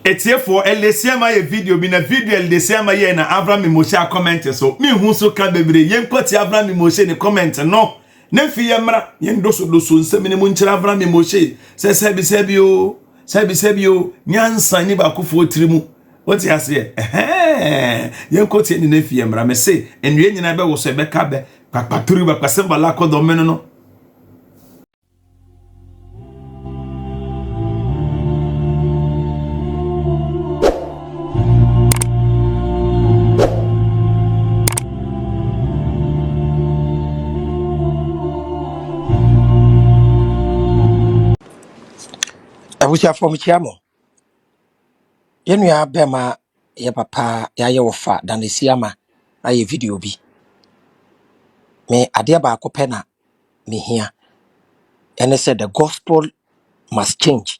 It's here for LDCMA video, been a video LDCMA na Avraham Moshe comment so. Me who so can be yen put Avraham Moshe in comment no. Nemfi yamra yen doso nsem mu nkyira Avraham Moshe. Se sebio nyansa ni ba kofo tirimu. What you say? Yen kote ni nemfi yamra me say enwe nyina be wo so be ka be papaturu ba kwasemba la ko do meno no. Abuja from Chiamo. Yenua Bema, ya papa, ya yofa, dan the Siama, a video be. Me Adiaba Copena, me here. And I said the gospel must change.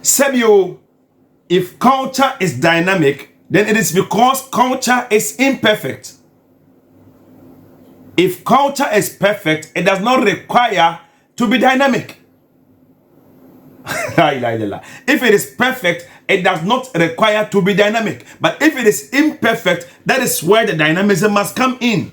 Sebio, if culture is dynamic, then it is because culture is imperfect. If culture is perfect, it does not require to be dynamic. If it is perfect, it does not require to be dynamic. But if it is imperfect, that is where the dynamism must come in.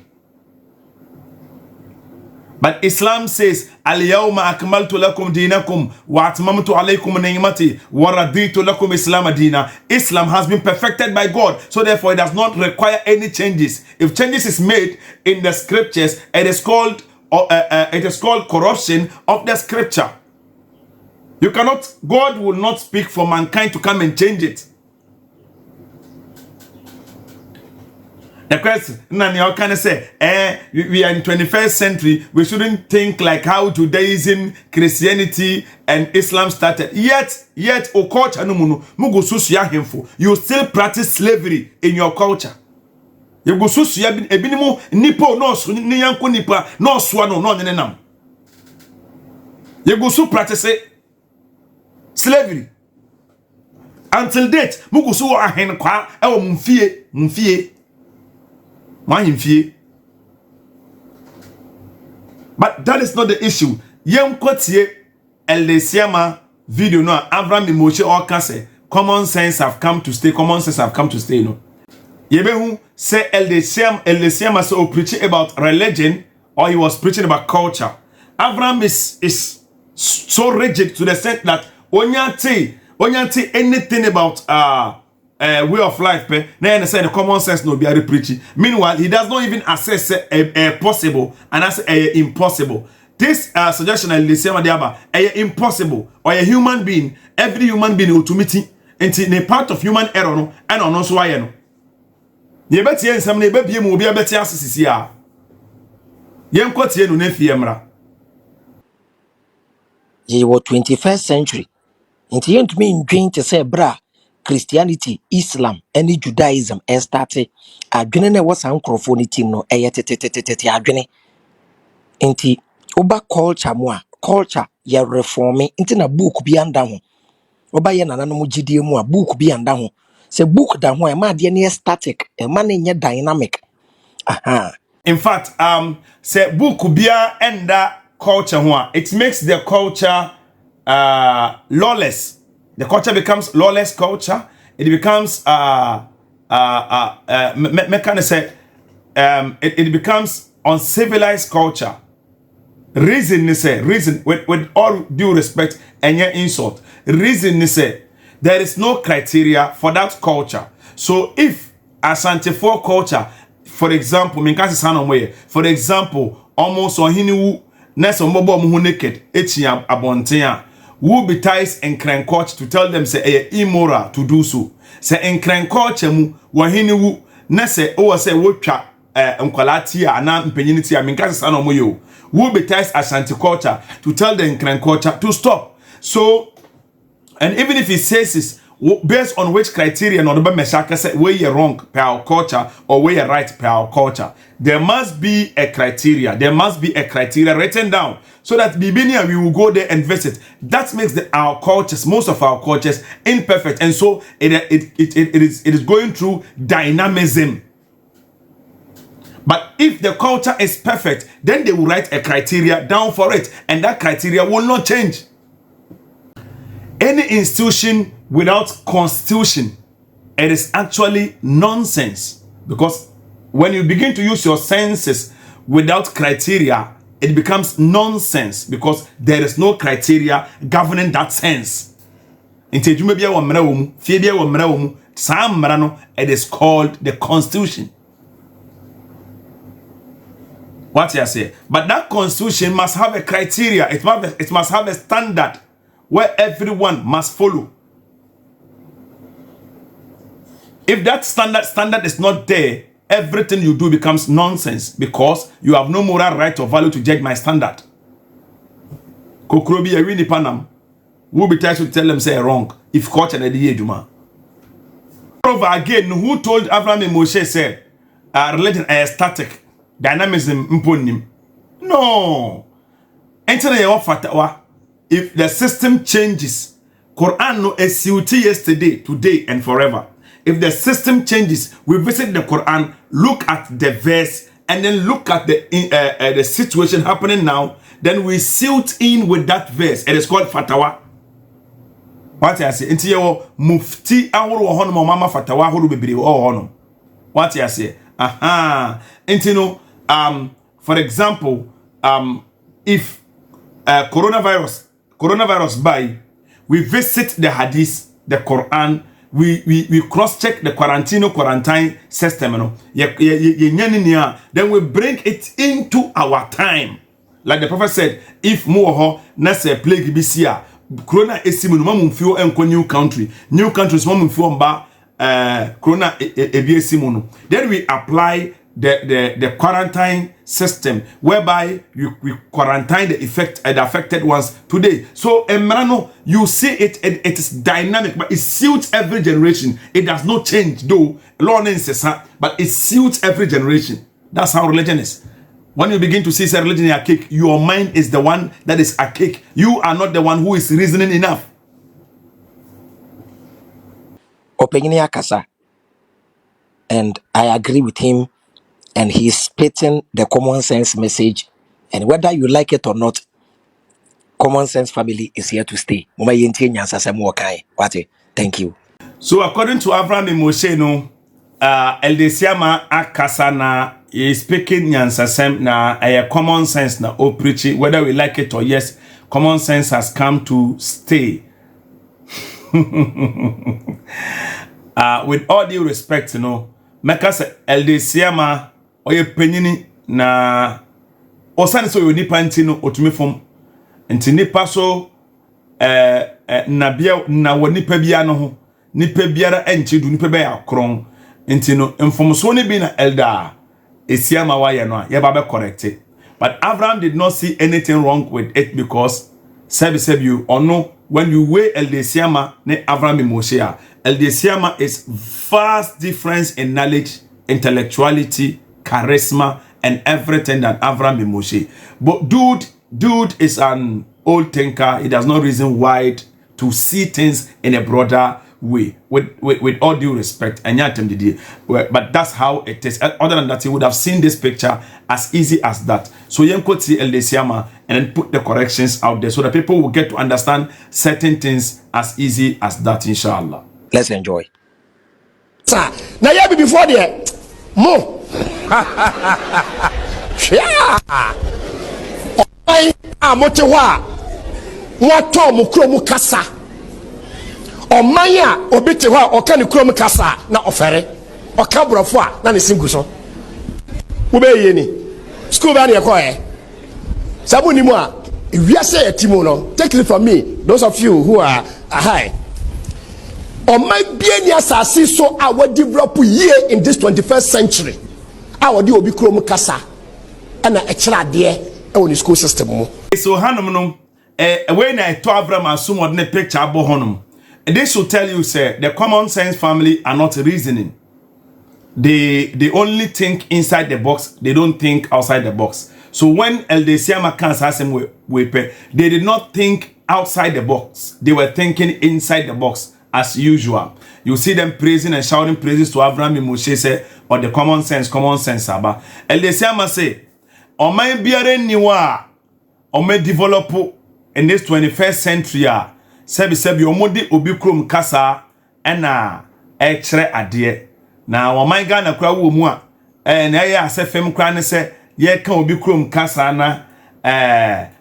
But Islam says, Al-yawma akmaltu lakum dinakum wa atmamtu alaykum ni'mati wa raditu lakum Islam dina. Islam has been perfected by God, so therefore it does not require any changes. If changes is made in the scriptures, it is called corruption of the scripture. God will not speak for mankind to come and change it. The question, Nani, can I say, we are in 21st century, we shouldn't think like how Judaism, Christianity, and Islam started. Yet, o culture no mugo susuya hemfo. You still practice slavery in your culture. You go susuya ebinimu nipo no ni yanko nipa no swano no nenenam. You go su practice slavery. Until date, mugo su ahen kwa ewo mfie. But that is not the issue. Yem kotie LDCMA video no Avraham Moshe or kase common sense have come to stay. Common sense have come to stay. No. Yebehu say LDCMA so preaching about religion or he was preaching about culture. Avraham is so rigid to the extent that onyanti anything about way of life, then say the common sense no be a preaching. Meanwhile, he does not even assess a possible and as a impossible. This suggestion is impossible or a human being, every human being ultimately into a part of human error no and on also why no. Ye beti en sam na ebie mu obi abeti asisi a. Ye nkotie no na fiemra. Ye were 21st century. Into yent me in dream to say bra. Christianity, Islam, any Judaism, and started. Adwene was uncrophone team no adwene. Inti oba culture moa culture ya reforming inti na book bi anda ho. Oba ye nananom gidie mu a book bi anda ho. Se book da ho e ma de ne static, e ma ne nye dynamic. Aha. In fact, say book bia enda culture ho, it makes the culture lawless. The culture becomes lawless culture. It becomes it becomes uncivilized culture. Reason with all due respect and your insult. Reason there is no criteria for that culture. So if Asante 4 culture, for example, for example, almost on hinu nessa mobile mu naked, echi abontia. Who be ties and crank coach to tell them say immoral to do so. Say en crank coach mu wahini wu na say o say wotwa nkwalati a na mpenyiniti a minka say na omoyo. Who be ties Ashanti culture to tell the crank culture to stop. So and even if he says this based on which criteria no be meshaka say where you wrong per our culture or where you right per our culture, there must be a criteria. There must be a criteria written down so that Bibinia we will go there and visit. That makes our cultures, most of our cultures, imperfect, and so it is going through dynamism. But if the culture is perfect, then they will write a criteria down for it, and that criteria will not change. Any institution without constitution, it is actually nonsense. Because when you begin to use your senses without criteria, it becomes nonsense because there is no criteria governing that sense. It is called the constitution. What you say? But that constitution must have a criteria. It must have a standard where everyone must follow. If that standard is not there, everything you do becomes nonsense because you have no moral right or value to judge my standard. Kokrobi Ewini Panam will be trying to tell them say wrong if culture and the Juma. Moreover, again, who told Avraham and Moshe say religion is static, dynamism imponim? No. If the system changes, Quran no SUT yesterday, today, and forever. If the system changes, we visit the Quran, look at the verse, and then look at the situation happening now. Then we suit in with that verse. It is called fatwa. What I say? Inti yo mufti ahuru hono mama fatwa ahuru bebiri hono. What I say? Aha. Inti no for example, if coronavirus by, we visit the hadith, the Quran. We cross-check the quarantine system, then we bring it into our time. Like the prophet said, if more nase plague this year, corona esimu mumfio enko new countries mumfio mba corona esimu. Then we apply the quarantine system whereby we quarantine the affected ones today. So Emrano, you see it is dynamic, but it suits every generation. It does not change though. But it suits every generation. That's how religion is. When you begin to see religion is archaic, your mind is the one that is archaic. You are not the one who is reasoning enough. Opinion Kasa. And I agree with him. And he's spitting the common sense message. And whether you like it or not, common sense family is here to stay. Thank you. So according to Avraham and Moshe, no, Eldesiama Akasana is speaking Nyansasem na a common sense na o preaching, whether we like it or yes, common sense has come to stay. With all due respect, you know, Mekasa Eldesiama oye penyini na osane so yoni panti no otumi fom nti nipa so na bia na woni pa bia no ho nipa biara enchi du nipa be akron nti no mfomso ne bi na elder esiama wa ye no a ye ba be correct it. But Avraham did not see anything wrong with it because said you or no, when you weigh Eldesiama ne Avraham and Moshe, Eldesiama is vast difference in knowledge, intellectuality, charisma, and everything that Avraham and Moshe. But dude is an old thinker. He does not reason wide to see things in a broader way. With all due respect, but that's how it is. Other than that, he would have seen this picture as easy as that. So you could see Eldesiama and then put the corrections out there so that people will get to understand certain things as easy as that, inshallah. Let's enjoy. Sir, now you be before there. Mo. Yeah. I motewa. Wato mu kro mu kasa. Omanya obite hɔ a ɔka ne kurom kasa na ɔfɛre ɔka brɔfo a na ne singu so wo be yie ni school ba ne ɛkɔ sabu ni mu a wiase yɛtimu no take it from me, those of you who are high ɔman bie ni asase so a wɔ develop yie in this 21st century a wɔde obi kurom kasa ɛna ɛkyerɛ adeɛ ɛwɔ ne school system mu. So hanom no when I to Avraham assume ordinary picture abo honum. This should tell you, sir, the common sense family are not reasoning. They only think inside the box. They don't think outside the box. So when Eldesiama can has him they did not think outside the box. They were thinking inside the box as usual. You see them praising and shouting praises to Avraham and Moshe say, or the common sense aba. Eldesiama say, "Omay biare niwa, omay develop in this 21st century. sebi omode obi krom kasa ena ekre ade na waman Ghana kura wo mu a na ye asefem kura ne se ye ka obi krom kasa na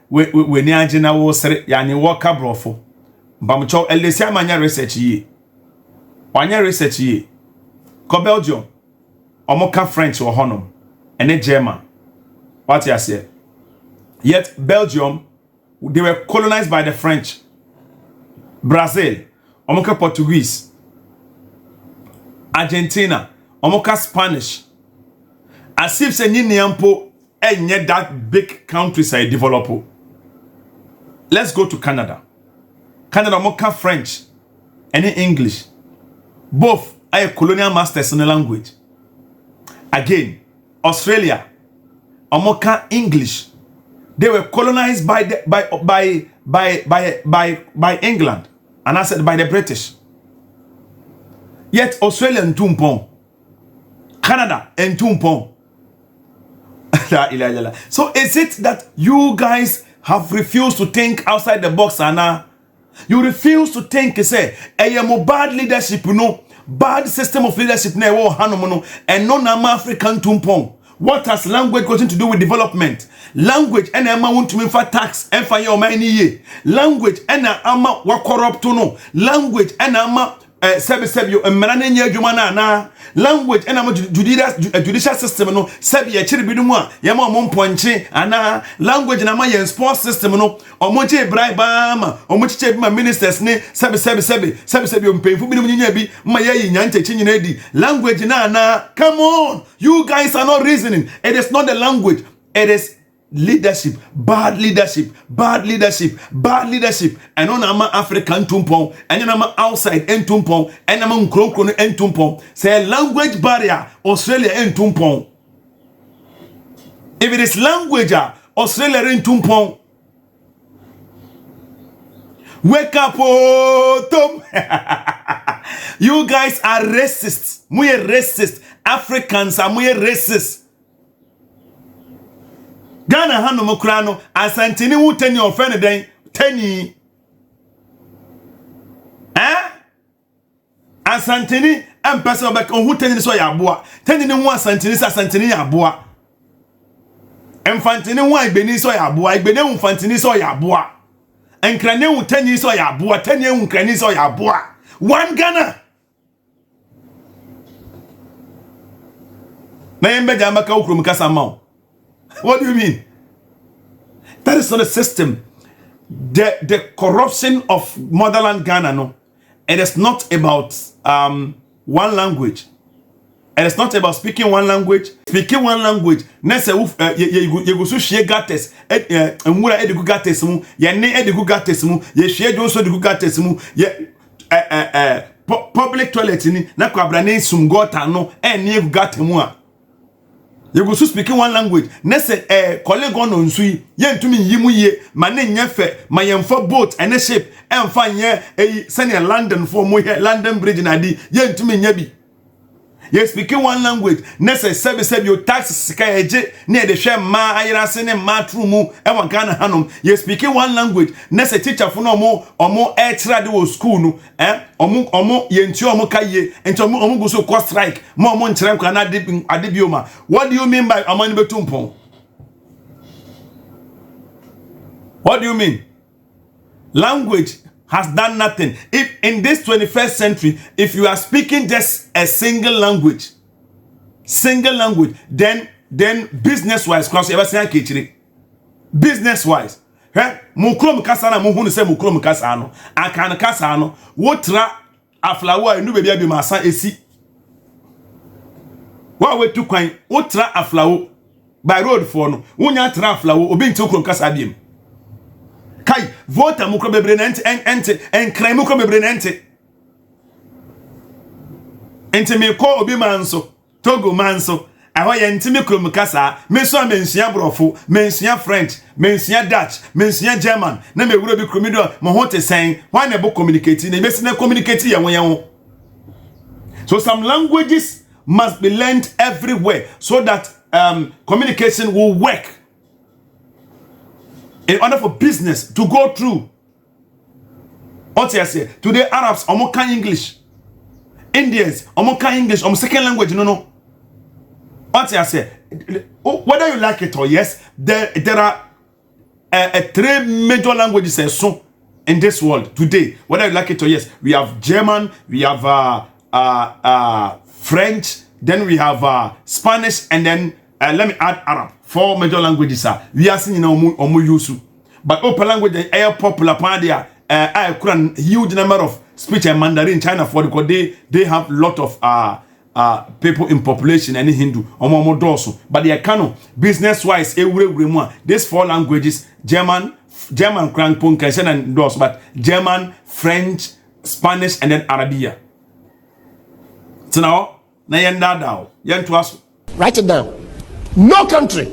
we ni age na wo sere yani wo ka brofo mbamcho elesi amanya research yi wanya research yi ko Belgium omoka French wo honom ene German what you say yet Belgium they were colonized by the French. Brazil omoka Portuguese. Argentina omoka Spanish. As if se nyampo enye that big countries I develop. Let's go to Canada. Canada omoka French and English. Both are colonial masters in the language. Again, Australia omoka English. They were colonized by England, and I said by the British. Yet Australia and Tumpon, Canada and Tumpon. So is it that you guys have refused to think outside the box, Anna? You refuse to think, say, a bad leadership, bad system of leadership, and non-African Tumpon. What has language got to do with development? Language and ama want to for tax and for your money. Language and ama wa corrupt to no. Language and ama sebi yo emananya adwuma na. Language and ama judicial system no sebi ya chiri bidu mu a yama omponche ana. Language na ama yen sports system no omoche bribe ama omoche ma ministers ne sebi yo mpemfu bidu nyinya bi ma ye nyante chi nyina di. Language na come on, you guys are not reasoning. It is not the language, it is leadership, bad leadership, bad leadership, bad leadership. And on ama African tumpon, and on outside en tumpon, and among kronkron en tumpon. Say language barrier, Australia en tumpon. If it is language, Australia en tumpon. Wake up, oh, Tom. You guys are racist. We are racist. Africans are we racist. Ghana hano mokrano asantini wu teni ofene den teni asantini ampesa obek hu teni so ya aboa teni ni hu asantini sa asantini ya aboa emfantini hu igbeni so ya aboa igbeni hu fantini so ya aboa enkrane hu teni so ya aboa teni hu nkrane so ya aboa one Ghana na yembe jamaka ukrum kasa mawo. What do you mean? That is not a system. The corruption of motherland Ghana, no. It is not about one language. It is not about speaking one language. Speaking one language. Nese you go so share gates. Mura edigu gates mu. Ye ne edigu gates mu. Ye share jonso edigu gates mu. Ye public toilet ni na kwabra ne sum gota no. Ne edigu gates mu a. You go so speaking one language. Nese colleague on nsui ye ntumi yimu ye mane nyefe mayemfa boat ene ship emfa nye senior London for mo here London Bridge na di ye ntumi nyabi. You speaking one language. Nese sebi your taxes sika eje ne de hwe ma ayirase ne ma tru mu e wan Ghana hanom. You speaking one language. Nese teacher for no omo extra de school no omo ye nti omo kaye enti omo go so cost strike mo nkyerem kwa na adebioma. What do you mean by amani betumpon? What do you mean? Language has done nothing. If in this 21st century, if you are speaking just a single language, then business-wise, business-wise, mukrom kasana muhunu se mukrom kasano, akan kasano, wotra aflawa inu bebi abi masa esi. Wa we tu kwan, wotra aflawo by road for no, wonya tra aflawo obi nti ukrom kasa abiem. Kai vota mukro bebre nante en crime mukro bebre nante ente me ko obi manso Togo manso aho ye ntimi krom kasa me so mensia brofo mensia French mensia Dutch mensia German na me wuro bi kromido mo hote sen why na bo communicate na me sina communicate ye won. So some languages must be learned everywhere so that communication will work. In order for business to go through. What you say? Today Arabs omo kan English. Indians omo kan English, second language no. What you say? Whether you like it or yes, there are three major languages in this world today. Whether you like it or yes, we have German, we have French, then we have Spanish, and then let me add Arab. 4 major languages we are seeing omu use. But open language are popular pandia. I could huge number of speech and Mandarin China for because they have lot of people in population and Hindu omo doso. But they can business wise these 4 languages German crank and dos, but German, French, Spanish, and then Arabia. So now Write it down. No country.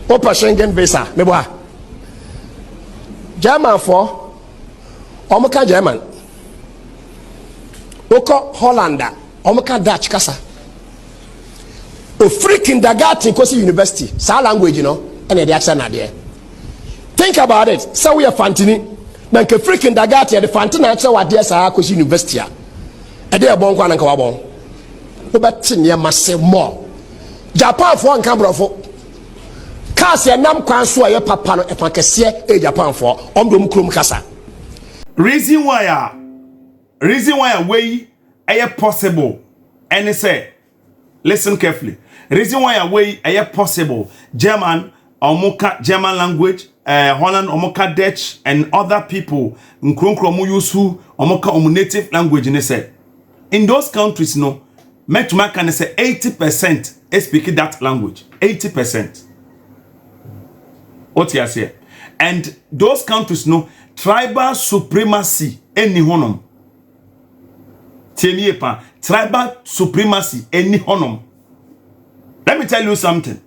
Opa Schengen visa. Meboa. German for Omoka German. Oko Hollander. Omoka Dutch kasa. O free kindergarten kosi university. Sa language, you know. And the accent there. Think about it. So we are fantini. Na ke free kindergarten the fantina actually what there sa kosi university. E dey bon kwa na nka wabon. Obet near massive more. Japan for one cambrofo. Kasi nam kwan so aye papa no epakese e Japan for omdom krom kasa. Reason why way aye possible and say listen carefully. Reason why way aye possible German omoka German language Holland omoka Dutch and other people nkronkromu use omoka native language ne say in those countries no make to make can say 80% is speaking that language. 80%. What you say? And those countries know tribal supremacy any honum. Tribal supremacy any honum. Let me tell you something.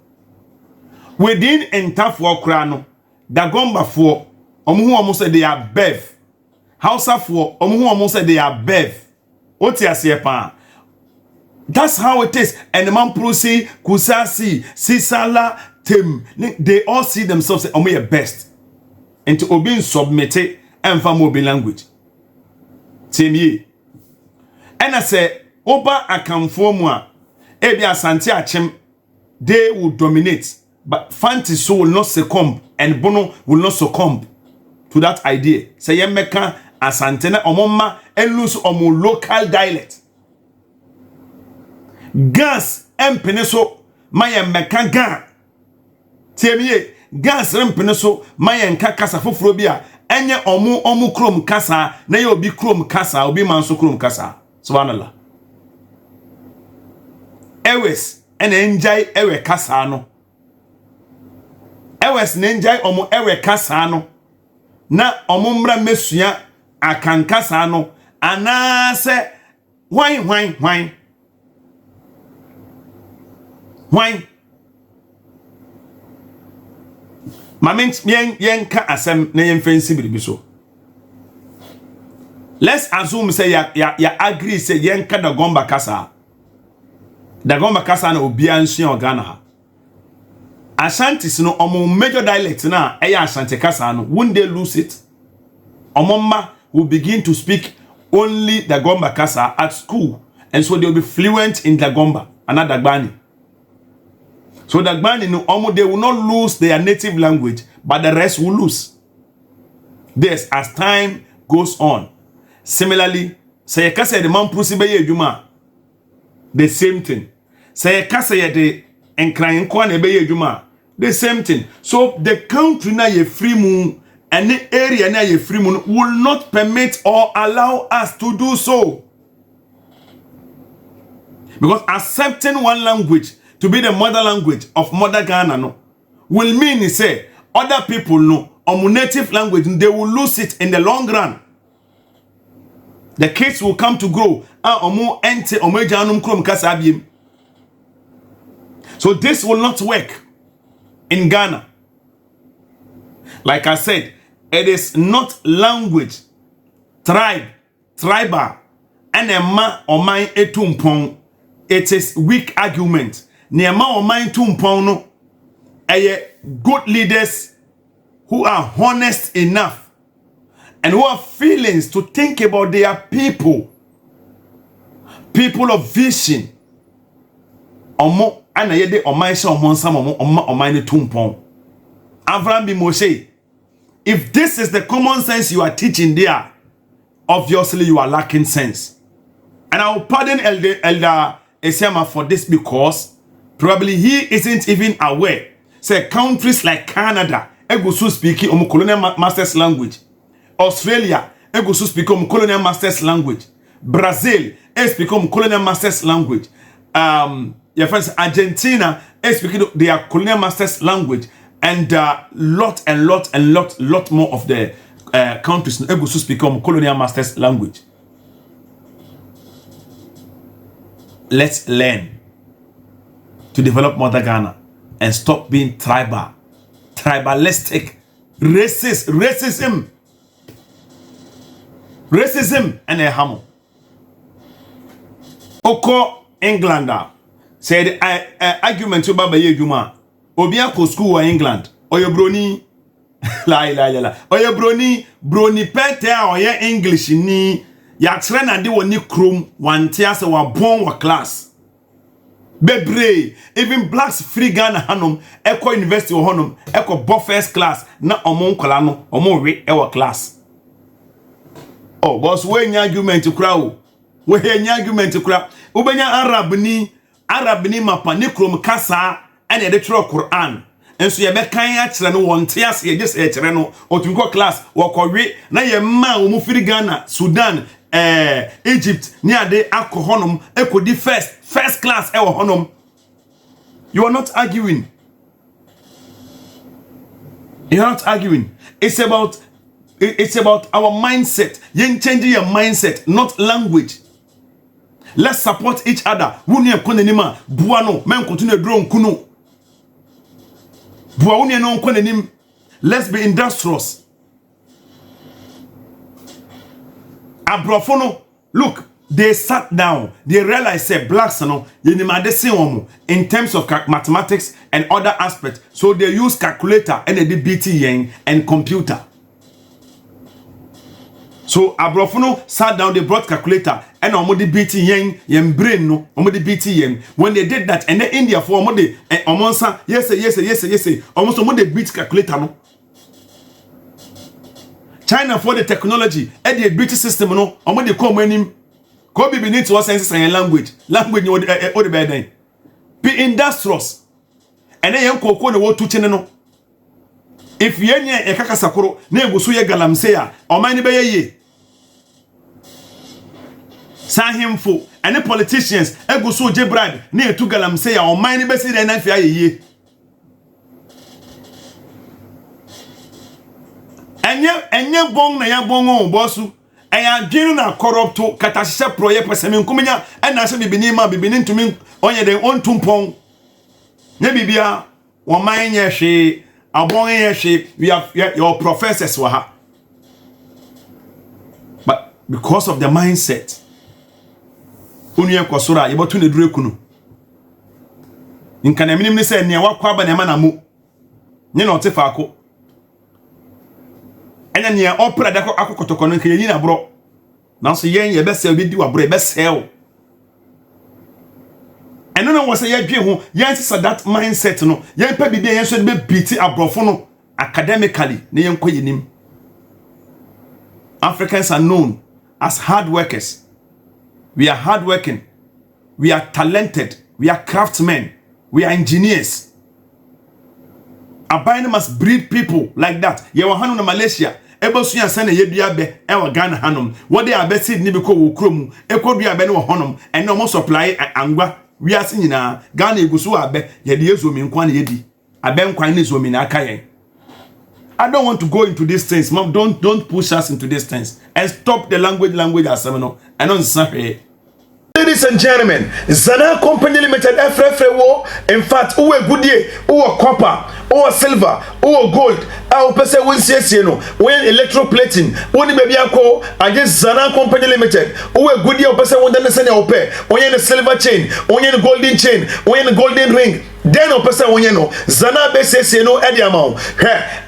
Within Entafwa Krano, Dagomba for Omu almost said they are bev. Hausa for Omu almost said they are bev. What you say? That's how it is. And the Mamprusi, Kusasi, Sisala, Tim, they all see themselves as the best. And to obey submitted and for mobile language. Tim ye. And I say, Oba akamfomwa, Ebia Santi Achem, they will dominate. But fantasy will not succumb, and Bono will not succumb to that idea. Say Yemeka Asantena Omoma and lose omo local dialect. Gas empeneso maya meka gan tiemie gas empeneso maya nka kasa foforo bia enye omu krom kasa na ye obi krom kasa obi manso krom kasa subhanallah ewes ene enjai ewe kasa no ewes ne enjai omu ewe kasa no na omu mra mesua akan kasa no anase hwan why? Mamint yenka asem na yemfensi biribi so. Let's assume say ya agree say yenka Dagomba kasa. Dagomba kasa na obia nsua Ghana ha. Ashanti no omo major dialect na eya Ashanti kasa no won't they lose it? Omomma will begin to speak only Dagomba kasa at school, and so they'll be fluent in Dagomba and not Dagbani. So Dagbani no omo they will not lose their native language, but the rest will lose. This as time goes on. Similarly, say kase the man prusi be yeduma. The same thing. Say kase ye de enkran kwa na be yeduma. The same thing. So the country na ye free mu and the area na ye free mu will not permit or allow us to do so. Because accepting one language to be the mother language of mother Ghana no will mean say other people know native language they will lose it in the long run. The kids will come to grow so this will not work in Ghana. Like I said, it is not language, tribal, and a ma or mine etumpong. It is weak argument. Niema o mind tumpon no good leaders who are honest enough and who have feelings to think about their people of vision. Omo ana yede oman se omon sam oman ne tumpon. Avraham bi Moshe, if this is the common sense you are teaching there, obviously you are lacking sense. And I will pardon Elder Esiama for this, because probably he isn't even aware. Say countries like Canada, egusu speaking colonial master's language. Australia, egusu speaking colonial master's language. Brazil, speaking colonial master's language. Your friends, Argentina, speaking their colonial master's language. And lot more of the countries egusu speaking colonial master's language. Let's learn to develop Mother Ghana and stop being tribalistic, racism, and a hammer. Oko Englander said argument to Baba Yejuma. Obia ko school in England. Oyo broni la. Oyo broni pete a oye English ni ya tre na de woni krom wante ase wa born wa class. Bebre even blacks free Ghana hanom eko university wo honom eko bo first class na omo nkola no omo we e wa class. Oh boss we nya argument kura o. We nya argument kura. Ubenya Arab ni mapa ni krom kasa and the true Quran. And so you be kan ya kire no won tias ye just e kire no otunko class wo kowe na ye ma wo mu firi Ghana, Sudan, Egypt ni ade akohonom ekodi first class e wo honom. You are not arguing. You are not arguing. It's about our mindset. You change your mindset, not language. Let's support each other. Wuni ekonenima buano men continue drone kuno. Buawuni no konenim. Let's be industrious. Abrofono, look, they sat down. They realized say blacks no in terms of mathematics and other aspects. So they use calculator and they BT yen and computer. So Abrofono sat down, they brought calculator and omodi BT yen brain no omodi BT yen. When they did that, and then India for omodi omonsa yes almost omodi beat calculator no. China for the technology and the BT system no omodi come enim. Ko be need to sense and language no the bad. Be industrious. And then yen koko no wo tuche no. If yenye ekaka sakoro na egusu ye galamse a omani be ye. Sahimfo and the politicians egusu je bribe na etu galamse a omani be si na fia ye. Enye bong na ya bongo bosu eya dwenu na corrupto katahye proye peseme nkumenya na se bibini ma bibini ntumi onye den ontumpon na bibia wo man ye hwe abon ye hwe we have your professors were ha. But because of the mindset unu kwasora yebotu ne dure kunu nka na minim ne se ne wakwa aba na ma na mu nye na otefa ako enya ne opera da akokotoko no nka yin na bro nanso yen ye bese obi di wa bro e bese o eno na wo se ye dwe ho yen se that mindset no yen pa bibia yen so be beat abrofo no academically ne yen koyinim. Africans are known as hard workers. We are hardworking. We are talented. We are craftsmen. We are engineers. Abine must breed people like that. Ye wa hanu na Malaysia. Ebo suya sene ye dua be e wa Ghana hanum. What they are be seed ni biko wo krom. E ko dua be ne wo honum. And no mo supply angwa. We are nyina Ghana egusu abe ye de ezomi nkwa na ye di. Abe nkwa na ezomi na aka yen. I don't want to go into these things. Mom, don't push us into these things. And stop the language asemino. I don't say. Ladies and gentlemen, Zana Company Limited wo. In fact, uwe goodie, uwe copper, uwe silver, uwe gold. Au pese winsiesi no. When electroplating, uni baby ako against Zana Company Limited. Uwe goodie, upese wundane sene upe. Onye the silver chain, onye the golden chain, onye the golden ring. then no person wonye no zana be sese no e de amount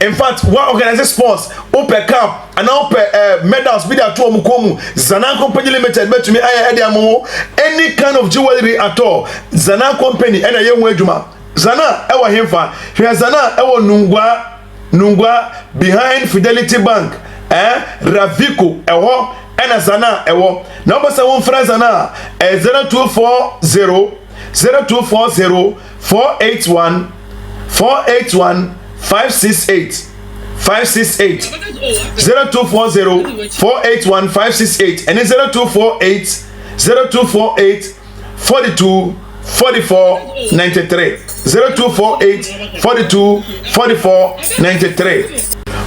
in fact one organize sports open cup and open medals be that to omukomu zana company limited bet me e de amount any kind of jewelry at all zana company e na ye hu adwuma zana e wo hemfa hwe zana e wo nungwa behind Fidelity Bank Raviko ewo ena zana ewo na obasa won fra zana 0240 481 568 0240 481 568 and 0248 42 44 93 0248 42 44 93.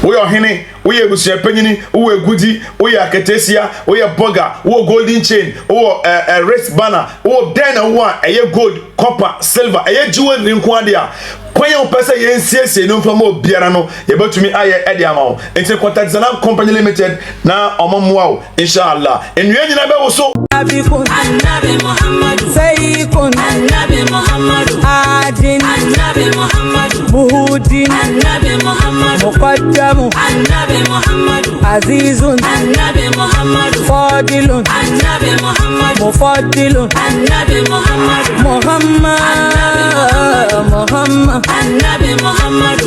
We are hene, we are Penny, we are Goody, we are Catesia, we are Bugger, we are Golden Chain, or a wrist banner, or then a one, a gold, copper, silver, a jewel in Quadia. Kwayo pesa yen CSA no from Biarano, able to me aye ediamo. Into contact Zana Company Limited na omamwao, inshallah. And you ain't also Nabi Muhammad, Sayyidun Nabi Muhammad, Adin Nabi Muhammad, Buhudin Nabi Muhammad, Muqaddamu Nabi Muhammad, Azizun Nabi Muhammad, Fadilun Nabi Muhammad, Mufaddilun Nabi Muhammad, Muhammad Nabi Muhammad,